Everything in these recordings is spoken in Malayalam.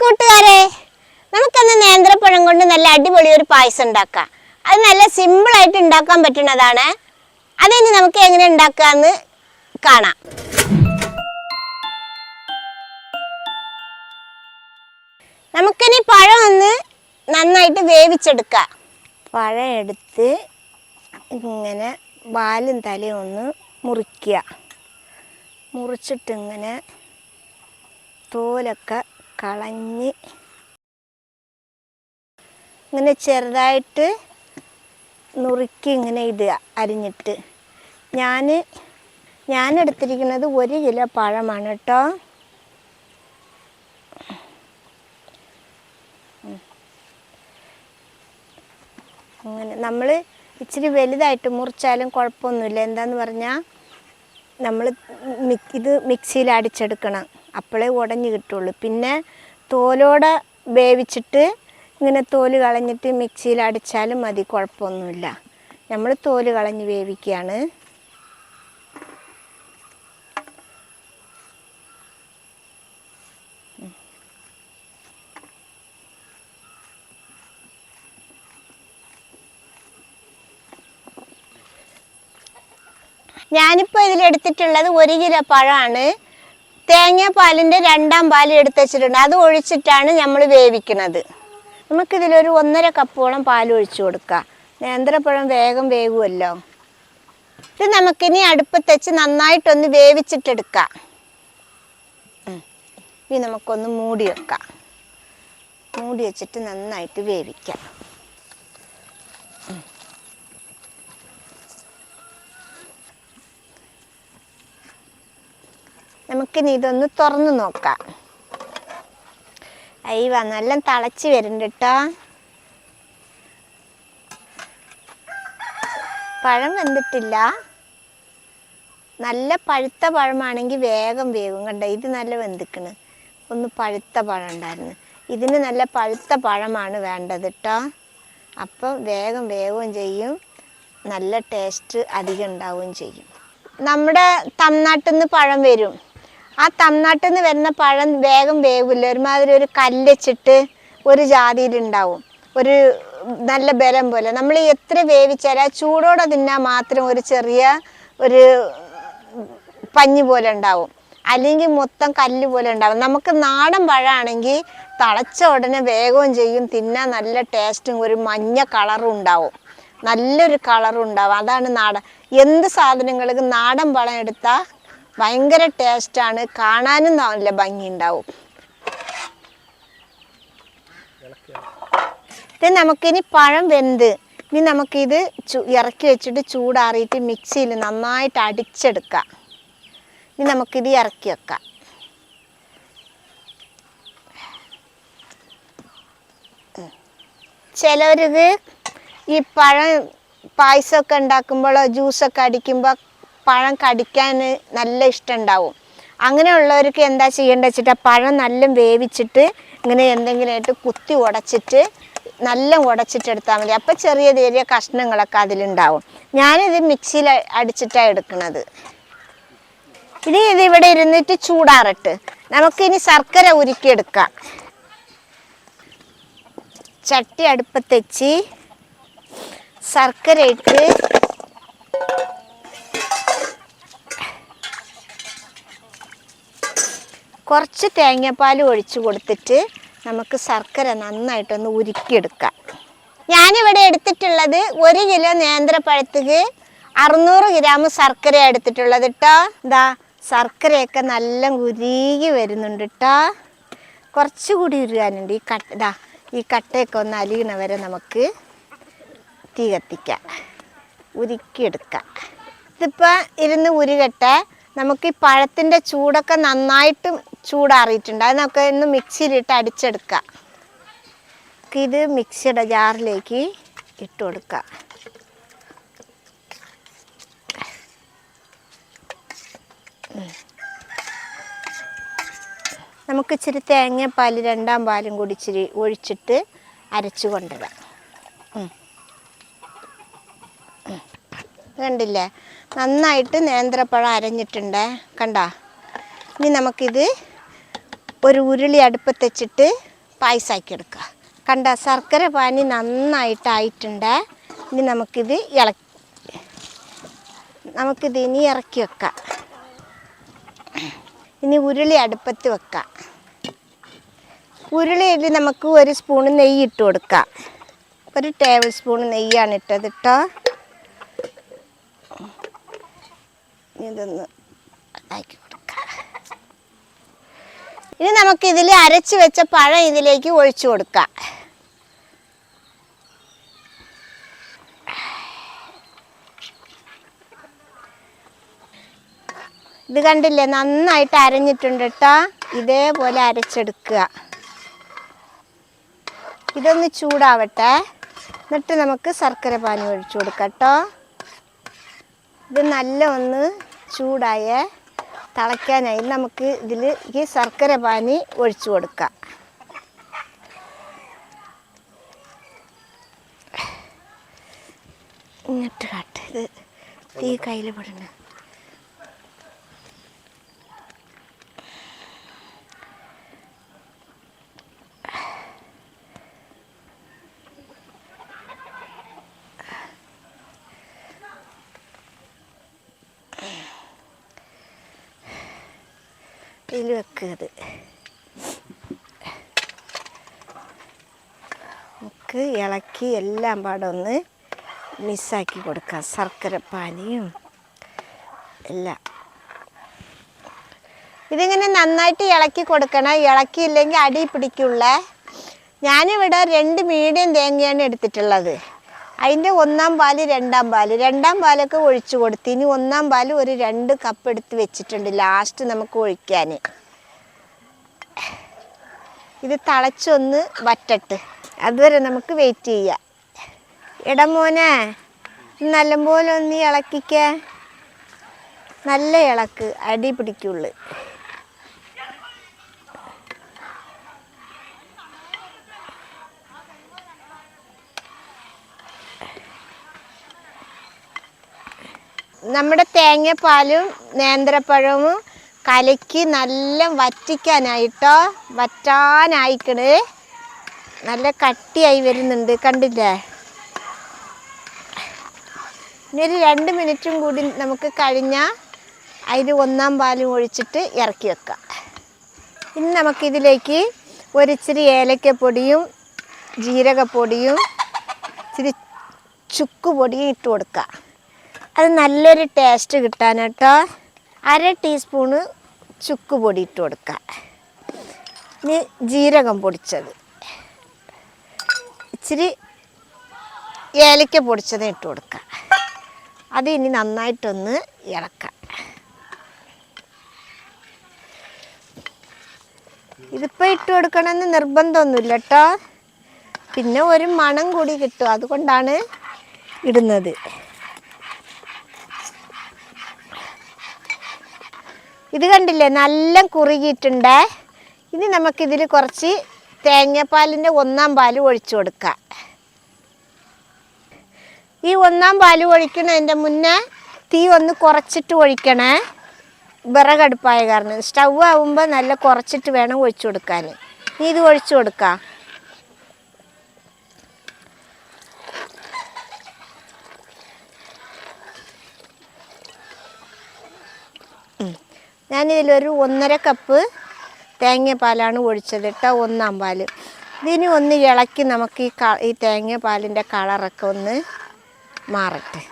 കൂട്ടുകാരെ, നമുക്കന്ന് നേന്ത്രപ്പഴം കൊണ്ട് നല്ല അടിപൊളി ഒരു പായസം ഉണ്ടാക്കാം. അത് നല്ല സിമ്പിൾ ആയിട്ട് ഉണ്ടാക്കാൻ പറ്റുന്നതാണ്. അതിനി നമുക്ക് എങ്ങനെ ഉണ്ടാക്കാന്ന് കാണാം. നമുക്കിനി പഴം ഒന്ന് നന്നായിട്ട് വേവിച്ചെടുക്കാം. പഴം എടുത്ത് ഇങ്ങനെ വാലും തലയും ഒന്ന് മുറിക്കുക. മുറിച്ചിട്ട് ഇങ്ങനെ തോലൊക്കെ കളഞ്ഞ് ഇങ്ങനെ ചെറുതായിട്ട് നുറുക്കി ഇങ്ങനെ ഇടുക അരിഞ്ഞിട്ട്. ഞാൻ എടുത്തിരിക്കുന്നത് 1 കിലോ പഴമാണ് കേട്ടോ. അങ്ങനെ നമ്മൾ ഇച്ചിരി വലുതായിട്ട് മുറിച്ചാലും കുഴപ്പമൊന്നുമില്ല. എന്താന്ന് പറഞ്ഞാൽ നമ്മൾ ഇത് മിക്സിയിൽ അടിച്ചെടുക്കണം, അപ്പോഴേ ഉടഞ്ഞ് കിട്ടുള്ളൂ. പിന്നെ തോലോടെ വേവിച്ചിട്ട് ഇങ്ങനെ തോല് കളഞ്ഞിട്ട് മിക്സിയിൽ അടിച്ചാലും മതി, കുഴപ്പമൊന്നുമില്ല. നമ്മൾ തോല് കളഞ്ഞ് വേവിക്കുകയാണ്. ഞാനിപ്പോൾ ഇതിലെടുത്തിട്ടുള്ളത് 1 കിലോ പഴമാണ്. തേങ്ങാപ്പാലിൻ്റെ 2ാം പാൽ എടുത്ത് വെച്ചിട്ടുണ്ട്. അത് ഒഴിച്ചിട്ടാണ് നമ്മൾ വേവിക്കുന്നത്. നമുക്കിതിലൊരു 1.5 കപ്പോളം പാൽ ഒഴിച്ചു കൊടുക്കാം. നേന്ത്രപ്പഴം വേഗം വേവുമല്ലോ. ഇത് നമുക്കിനി അടുപ്പത്ത് വെച്ച് നന്നായിട്ടൊന്ന് വേവിച്ചിട്ടെടുക്കാം. ഇനി നമുക്കൊന്ന് മൂടി വെക്കാം. മൂടി വെച്ചിട്ട് നന്നായിട്ട് വേവിക്കാം. നമുക്കിനി ഇതൊന്ന് തുറന്ന് നോക്കാം. അയ്യ നല്ല തിളച്ച് വരുന്നുണ്ട് കേട്ടോ. പഴം വെന്തിട്ടില്ല. നല്ല പഴുത്ത പഴമാണെങ്കിൽ വേഗം വേവും. കണ്ട, ഇത് നല്ല വെന്തിക്കണ്. ഒന്ന് പഴുത്ത പഴം ഉണ്ടായിരുന്നു. ഇതിന് നല്ല പഴുത്ത പഴമാണ് വേണ്ടത് കേട്ടോ. അപ്പോൾ വേഗം വേവുകയും ചെയ്യും, നല്ല ടേസ്റ്റ് അധികം ഉണ്ടാവുകയും ചെയ്യും. നമ്മുടെ തമിഴ്നാട്ടിൽ നിന്ന് പഴം വരും. ആ തമിഴ്നാട്ടിൽ നിന്ന് വരുന്ന പഴം വേഗം വേവില്ല. ഒരുമാതിരി ഒരു കല്ലച്ചിട്ട് ഒരു ജാതിയിലുണ്ടാവും, ഒരു നല്ല ബലം പോലെ. നമ്മൾ എത്ര വേവിച്ചാൽ ആ ചൂടോടെ തിന്നാൽ മാത്രം ഒരു ചെറിയ ഒരു പഞ്ഞി പോലെ ഉണ്ടാവും, അല്ലെങ്കിൽ മൊത്തം കല്ല് പോലെ ഉണ്ടാവും. നമുക്ക് നാടൻ പഴമാണെങ്കിൽ തിളച്ച ഉടനെ വേഗവും ചെയ്യും, തിന്നാൻ നല്ല ടേസ്റ്റും ഒരു മഞ്ഞ കളറും ഉണ്ടാവും, നല്ലൊരു കളറും ഉണ്ടാവും. അതാണ് നാടൻ. എന്ത് സാധനങ്ങൾക്ക് നാടൻ പഴം എടുത്താൽ ഭയങ്കര ടേസ്റ്റാണ്, കാണാനും നല്ല ഭംഗി ഉണ്ടാവും. ഇത് നമുക്കിനി പഴം വെന്ത്, ഇനി നമുക്കിത് ഇറക്കി വെച്ചിട്ട് ചൂടാറിയിട്ട് മിക്സിയിൽ നന്നായിട്ട് അടിച്ചെടുക്കാം. ഇനി നമുക്കിത് ഇറക്കി വെക്കാം. ചിലവർക്ക് ഈ പഴം പായസമൊക്കെ ഉണ്ടാക്കുമ്പോഴോ ജ്യൂസൊക്കെ അടിക്കുമ്പോൾ പഴം കടിക്കാൻ നല്ല ഇഷ്ടമുണ്ടാവും. അങ്ങനെയുള്ളവർക്ക് എന്താ ചെയ്യേണ്ടത് വെച്ചിട്ടാൽ പഴം നല്ല വേവിച്ചിട്ട് ഇങ്ങനെ എന്തെങ്കിലുമായിട്ട് കുത്തി ഉടച്ചിട്ട് നല്ല ഉടച്ചിട്ടെടുത്താൽ മതി. അപ്പോൾ ചെറിയ ചെറിയ കഷ്ണങ്ങളൊക്കെ അതിലുണ്ടാവും. ഞാനിത് മിക്സിയിൽ അടിച്ചിട്ടാണ് എടുക്കുന്നത്. ഇനി ഇതിവിടെ ഇരുന്നിട്ട് ചൂടാറട്ട്. നമുക്കിനി ശർക്കര ഉരുക്കിയെടുക്കാം. ചട്ടി അടുപ്പത്ത് വെച്ച് ശർക്കര ഇട്ട് കുറച്ച് തേങ്ങാപ്പാൽ ഒഴിച്ച് കൊടുത്തിട്ട് നമുക്ക് ശർക്കര നന്നായിട്ടൊന്ന് ഉരുക്കിയെടുക്കാം. ഞാനിവിടെ എടുത്തിട്ടുള്ളത് 1 കിലോ നേന്ത്രപ്പഴത്തേക്ക് 600 ഗ്രാം ശർക്കര എടുത്തിട്ടുള്ളത് കേട്ടോ. ഇതാ ശർക്കരയൊക്കെ നല്ല ഉരുകി വരുന്നുണ്ട് കേട്ടോ. കുറച്ചുകൂടി ഉരുകാനുണ്ട്. ഈ കട്ടയൊക്കെ ഒന്ന് അലിയണ വരെ നമുക്ക് തീ കത്തിക്കാം, ഉരുക്കിയെടുക്കാം. ഇതിപ്പോൾ ഇരുന്ന് ഉരുകട്ടെ. നമുക്ക് ഈ പഴത്തിൻ്റെ ചൂടൊക്കെ നന്നായിട്ട് ചൂടാറിയിട്ടുണ്ട്. അത് നമുക്ക് ഒന്ന് മിക്സിയിലിട്ട് അടിച്ചെടുക്കാം. ഇത് മിക്സിയുടെ ജാറിലേക്ക് ഇട്ട് കൊടുക്കാം. നമുക്ക് ഇച്ചിരി തേങ്ങാപ്പാൽ 2ാം പാലും കൂടി ഇച്ചിരി ഒഴിച്ചിട്ട് അരച്ചു കൊണ്ടുവരാം. കണ്ടില്ലേ, നന്നായിട്ട് നേന്ത്രപ്പഴം അരഞ്ഞിട്ടുണ്ട്. കണ്ട, ഇനി നമുക്കിത് ഒരു ഉരുളി അടുപ്പത്ത് വെച്ചിട്ട് പായസമാക്കി എടുക്കുക. കണ്ട ശർക്കര പാനി നന്നായിട്ടായിട്ടുണ്ട്. ഇനി നമുക്കിത് ഇനി ഇറക്കി വെക്കാം. ഇനി ഉരുളി അടുപ്പത്ത് വെക്കാം. ഉരുളിയിൽ നമുക്ക് 1 സ്പൂൺ നെയ്യ് ഇട്ട് കൊടുക്കാം. 1 ടേബിൾ സ്പൂൺ നെയ്യാണ് ഇട്ടത് കേട്ടോ. ഇതൊന്ന് ആക്കി കൊടുക്കാം. ഇനി നമുക്കിതിൽ അരച്ച് വെച്ച പഴം ഇതിലേക്ക് ഒഴിച്ചു കൊടുക്കാം. ഇത് കണ്ടില്ലേ, നന്നായിട്ട് അരഞ്ഞിട്ടുണ്ട് കേട്ടോ. ഇതേപോലെ അരച്ചെടുക്കുക. ഇതൊന്ന് ചൂടാവട്ടെ. എന്നിട്ട് നമുക്ക് ശർക്കര പാനി ഒഴിച്ചു കൊടുക്കാം കേട്ടോ. ഇത് നല്ല ഒന്ന് ചൂടായ തിളയ്ക്കാനായി നമുക്ക് ഇതിൽ ഈ ശർക്കര പാനി ഒഴിച്ചു കൊടുക്കാം. ഇങ്ങോട്ട് കാട്ട്. ഇത് തീ കയ്യിൽ പെടണം. ഇതിൽ വെക്കുന്നത് നമുക്ക് ഇളക്കി എല്ലാം പാടെ ഒന്ന് മിക്സാക്കി കൊടുക്കാം. ശർക്കര പാനിയും എല്ലാം ഇതിങ്ങനെ നന്നായിട്ട് ഇളക്കി കൊടുക്കണം. ഇളക്കിയില്ലെങ്കിൽ അടി പിടിക്കുള്ള. ഞാനിവിടെ 2 മീഡിയം തേങ്ങയാണ് എടുത്തിട്ടുള്ളത്. അതിൻ്റെ 1-ാം പാല് 2-ാം പാല് 2-ാം പാലൊക്കെ ഒഴിച്ചു കൊടുത്ത്. ഇനി 1-ാം പാല് ഒരു 2 കപ്പ് എടുത്ത് വെച്ചിട്ടുണ്ട് ലാസ്റ്റ് നമുക്ക് ഒഴിക്കാൻ. ഇത് തിളച്ചൊന്ന് വറ്റട്ട്, അതുവരെ നമുക്ക് വെയിറ്റ് ചെയ്യാം. ഇടമോനെ നല്ലപോലെ ഒന്ന് ഇളക്കിക്ക. നല്ല ഇളക്ക്, അടി പിടിക്കുള്ളു. നമ്മുടെ തേങ്ങാപ്പാലും നേന്ത്രപ്പഴവും കലക്കി നല്ല വറ്റിക്കാനായിട്ടോ. വറ്റാനായിക്കണ്. നല്ല കട്ടിയായി വരുന്നുണ്ട്, കണ്ടില്ലേ. ഇനി ഒരു 2 മിനിറ്റും കൂടി നമുക്ക് കഴിഞ്ഞാൽ അതിൽ 1-ാം പാലും ഒഴിച്ചിട്ട് ഇറക്കി വെക്കാം. ഇനി നമുക്കിതിലേക്ക് ഒരിച്ചിരി ഏലക്കപ്പൊടിയും ജീരകപ്പൊടിയും ഇച്ചിരി ചുക്ക് പൊടിയും ഇട്ട് കൊടുക്കാം. അത് നല്ലൊരു ടേസ്റ്റ് കിട്ടാൻ കേട്ടോ. 1/2 ടീസ്പൂണ് ചുക്ക് പൊടി ഇട്ട് കൊടുക്കാം. ഇനി ജീരകം പൊടിച്ചത്, ഇച്ചിരി ഏലക്ക പൊടിച്ചത് ഇട്ട് കൊടുക്കാം. അത് ഇനി നന്നായിട്ടൊന്ന് ഇളക്കാം. ഇതിപ്പോൾ ഇട്ട് കൊടുക്കണമെന്ന് നിർബന്ധമൊന്നുമില്ല കേട്ടോ. പിന്നെ ഒരു മണം കൂടി കിട്ടും, അതുകൊണ്ടാണ് ഇടുന്നത്. ഇത് കണ്ടില്ലേ, നല്ല കുറുകിയിട്ടുണ്ട്. ഇനി നമുക്കിതിൽ കുറച്ച് തേങ്ങാപ്പാലിൻ്റെ 1-ാം പാല് ഒഴിച്ചു കൊടുക്കാം. ഈ 1-ാം പാല് ഒഴിക്കുന്നതിൻ്റെ മുന്നേ തീ ഒന്ന് കുറച്ചിട്ട് ഒഴിക്കണേ. വിറകടുപ്പായ കാരണം സ്റ്റൗ ആവുമ്പോൾ നല്ല കുറച്ചിട്ട് വേണം ഒഴിച്ചു കൊടുക്കാൻ. ഇനി ഇത് ഒഴിച്ചു കൊടുക്കാം. ഞാനിതിലൊരു 1.5 കപ്പ് തേങ്ങാപ്പാലാണ് ഒഴിച്ചത് കേട്ടോ, 1-ാം പാല്. ഇതിന് ഒന്ന് ഇളക്കി നമുക്ക് ഈ തേങ്ങാപ്പാലിൻ്റെ കളറൊക്കെ ഒന്ന് മാറട്ടെ.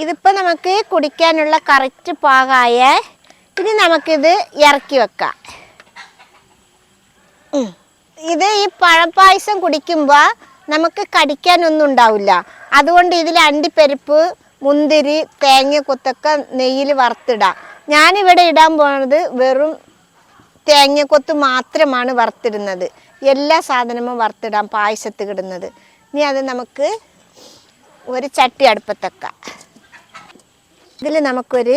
ഇതിപ്പോൾ നമുക്ക് കുടിക്കാനുള്ള കറക്റ്റ് പാകമായ. ഇനി നമുക്കിത് ഇറക്കി വെക്കാം. ഇത് ഈ പഴപ്പായസം കുടിക്കുമ്പോൾ നമുക്ക് കടിക്കാനൊന്നും ഉണ്ടാവില്ല. അതുകൊണ്ട് ഇതിൽ അണ്ടിപ്പരിപ്പ്, മുന്തിരി, തേങ്ങ കൊത്തൊക്കെ നെയ്യിൽ വറുത്തിടാം. ഞാനിവിടെ ഇടാൻ പോകുന്നത് വെറും തേങ്ങക്കൊത്ത് മാത്രമാണ് വറുത്തിടുന്നത്. എല്ലാ സാധനവും വറുത്തിടാം പായസത്തിൽ ഇടുന്നത്. ഇനി അത് നമുക്ക് ഒരു ചട്ടി അടുപ്പത്തെക്കാം. ഇതിൽ നമുക്കൊരു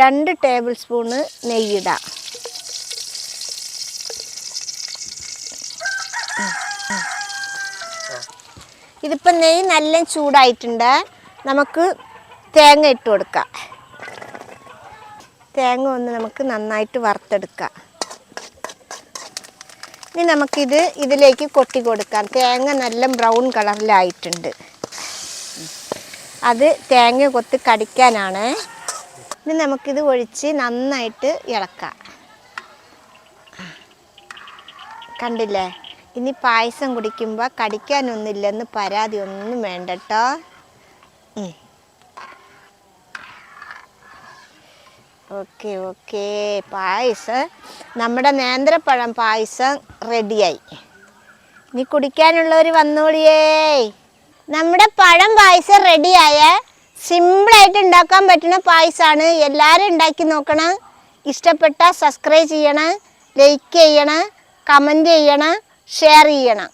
2 ടേബിൾ സ്പൂണ് നെയ്യിടാം. ഇതിപ്പോൾ നെയ്യ് നല്ല ചൂടായിട്ടുണ്ട്. നമുക്ക് തേങ്ങ ഇട്ട് കൊടുക്കാം. തേങ്ങ ഒന്ന് നമുക്ക് നന്നായിട്ട് വറുത്തെടുക്കാം. ഇനി നമുക്കിത് ഇതിലേക്ക് കൊട്ടി കൊടുക്കാം. തേങ്ങ നല്ല ബ്രൗൺ കളറിലായിട്ടുണ്ട്. അത് തേങ്ങ കൊത്തി കടിക്കാനാണ്. ഇനി നമുക്കിത് ഒഴിച്ച് നന്നായിട്ട് ഇളക്കാം. കണ്ടില്ലേ? ഇനി പായസം കുടിക്കുമ്പോൾ കടിക്കാനൊന്നുമില്ലെന്ന് പരാതി ഒന്നും വേണ്ട കേട്ടോ. ഓക്കെ ഓക്കെ, പായസം നമ്മുടെ നേന്ത്രപ്പഴം പായസം റെഡിയായി. ഇനി കുടിക്കാനുള്ളവർ വന്നോളിയേ. നമ്മുടെ പഴം പായസം റെഡിയായ സിമ്പിളായിട്ട് ഉണ്ടാക്കാൻ പറ്റുന്ന പായസമാണ്. എല്ലാവരും ഉണ്ടാക്കി നോക്കണം. ഇഷ്ടപ്പെട്ടാൽ സബ്സ്ക്രൈബ് ചെയ്യണം, ലൈക്ക് ചെയ്യണം, കമൻറ്റ് ചെയ്യണം, ഷെയർ ചെയ്യണം.